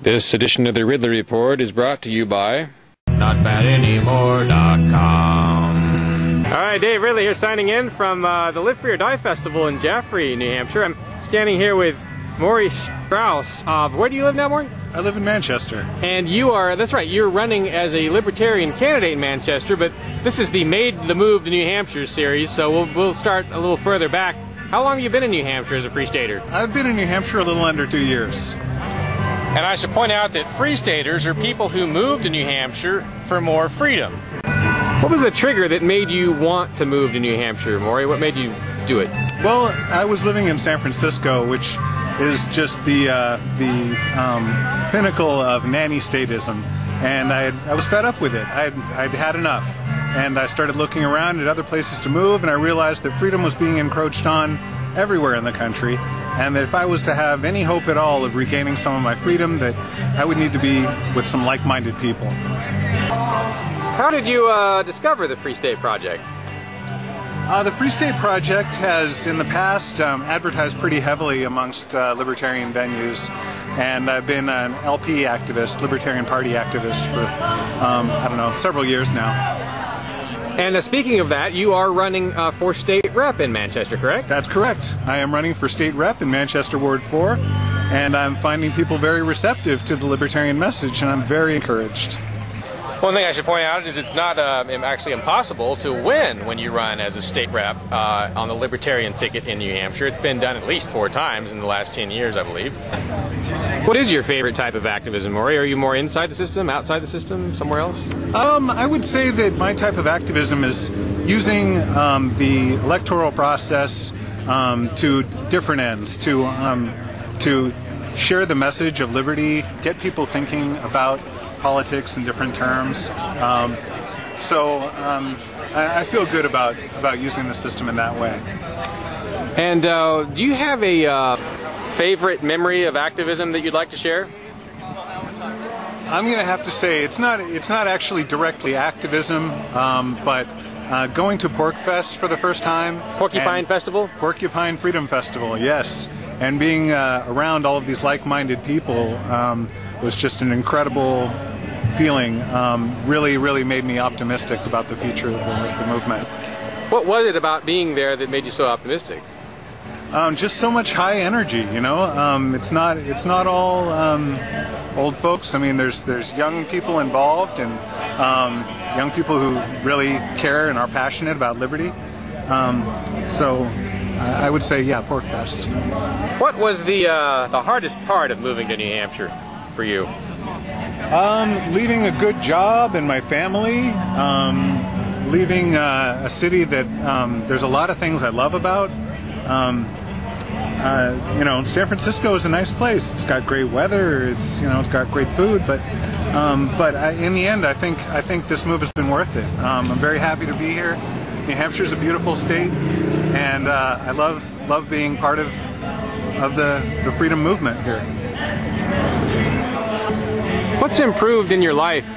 This edition of the Ridley Report is brought to you by NotBadAnymore.com. All right, Dave Ridley here signing in from the Live Free or Die Festival in Jaffrey, New Hampshire. I'm standing here with Maury Strauss of, where do you live now, Maury? I live in Manchester. And you are, that's right, you're running as a Libertarian candidate in Manchester, but this is the Made the Move to New Hampshire series, so we'll start a little further back. How long have you been in New Hampshire as a Free Stater? I've been in New Hampshire a little under 2 years. And I should point out that Free Staters are people who move to New Hampshire for more freedom. What was the trigger that made you want to move to New Hampshire, Maury? What made you do it? Well, I was living in San Francisco, which is just the pinnacle of nanny statism, and I was fed up with it. I'd had enough, and I started looking around at other places to move, and I realized that freedom was being encroached on everywhere in the country, and that if I was to have any hope at all of regaining some of my freedom, that I would need to be with some like-minded people. How did you discover the Free State Project? The Free State Project has, in the past, advertised pretty heavily amongst libertarian venues, and I've been an LP activist, Libertarian Party activist for, I don't know, several years now. And speaking of that, you are running for state rep in Manchester, correct? That's correct. I am running for state rep in Manchester Ward 4, and I'm finding people very receptive to the libertarian message, and I'm very encouraged. One thing I should point out is it's not actually impossible to win when you run as a state rep on the Libertarian ticket in New Hampshire. It's been done at least 4 times in the last 10 years, I believe. What is your favorite type of activism, Maury? Are you more inside the system, outside the system, somewhere else? I would say that my type of activism is using the electoral process to different ends, to share the message of liberty, get people thinking about politics in different terms. I feel good about using the system in that way. And do you have a favorite memory of activism that you'd like to share? I'm going to have to say it's not actually directly activism, but going to Porkfest for the first time. Porcupine Festival? Porcupine Freedom Festival, yes. And being around all of these like-minded people was just an incredible feeling. Really made me optimistic about the future of the movement. What was it about being there that made you so optimistic? Just so much high energy, you know. It's not all old folks. I mean, there's young people involved, and young people who really care and are passionate about liberty. So I would say, yeah, Porkfest. What was the hardest part of moving to New Hampshire for you? Leaving a good job and my family, leaving a city that there's a lot of things I love about. You know, San Francisco is a nice place. It's got great weather. It's got great food. But in the end, I think this move has been worth it. I'm very happy to be here. New Hampshire's a beautiful state, and I love being part of the freedom movement here. What's improved in your life,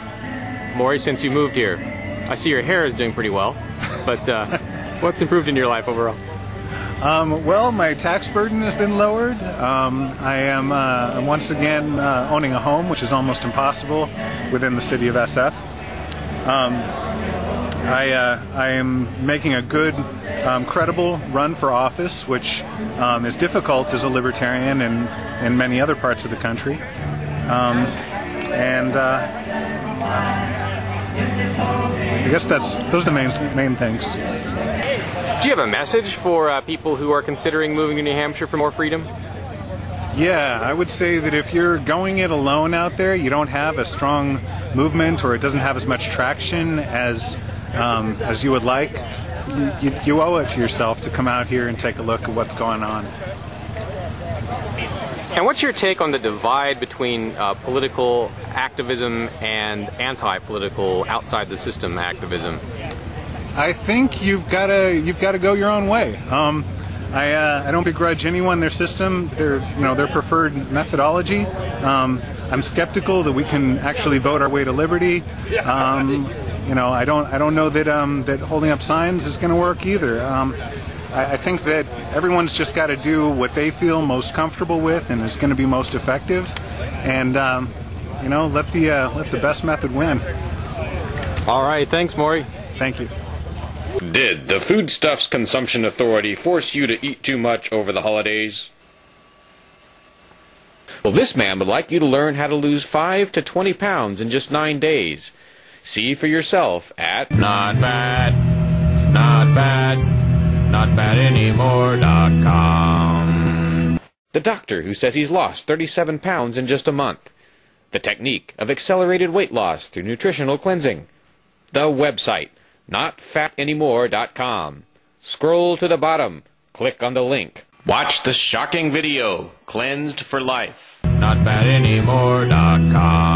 Maury, since you moved here? I see your hair is doing pretty well, but what's improved in your life overall? Well, my tax burden has been lowered. I am once again owning a home, which is almost impossible within the city of SF. I am making a good, credible run for office, which is difficult as a libertarian in many other parts of the country. I guess those are the main things. Do you have a message for people who are considering moving to New Hampshire for more freedom? Yeah, I would say that if you're going it alone out there, you don't have a strong movement, or it doesn't have as much traction as you would like, you owe it to yourself to come out here and take a look at what's going on. And what's your take on the divide between political activism and anti-political, outside the system activism? I think you've got to go your own way. I don't begrudge anyone their system, their preferred methodology. I'm skeptical that we can actually vote our way to liberty. I don't know that that holding up signs is going to work either. I think that everyone's just got to do what they feel most comfortable with and is going to be most effective, and you know, let the best method win. All right, thanks, Maury. Thank you. Did the Foodstuffs Consumption Authority force you to eat too much over the holidays? Well, this man would like you to learn how to lose 5 to 20 pounds in just 9 days. See for yourself at notbadnotbadanymore.com. The doctor who says he's lost 37 pounds in just a month. The technique of accelerated weight loss through nutritional cleansing. The website, notfatanymore.com. Scroll to the bottom, click on the link. Watch the shocking video, Cleansed for Life. Notbadanymore.com.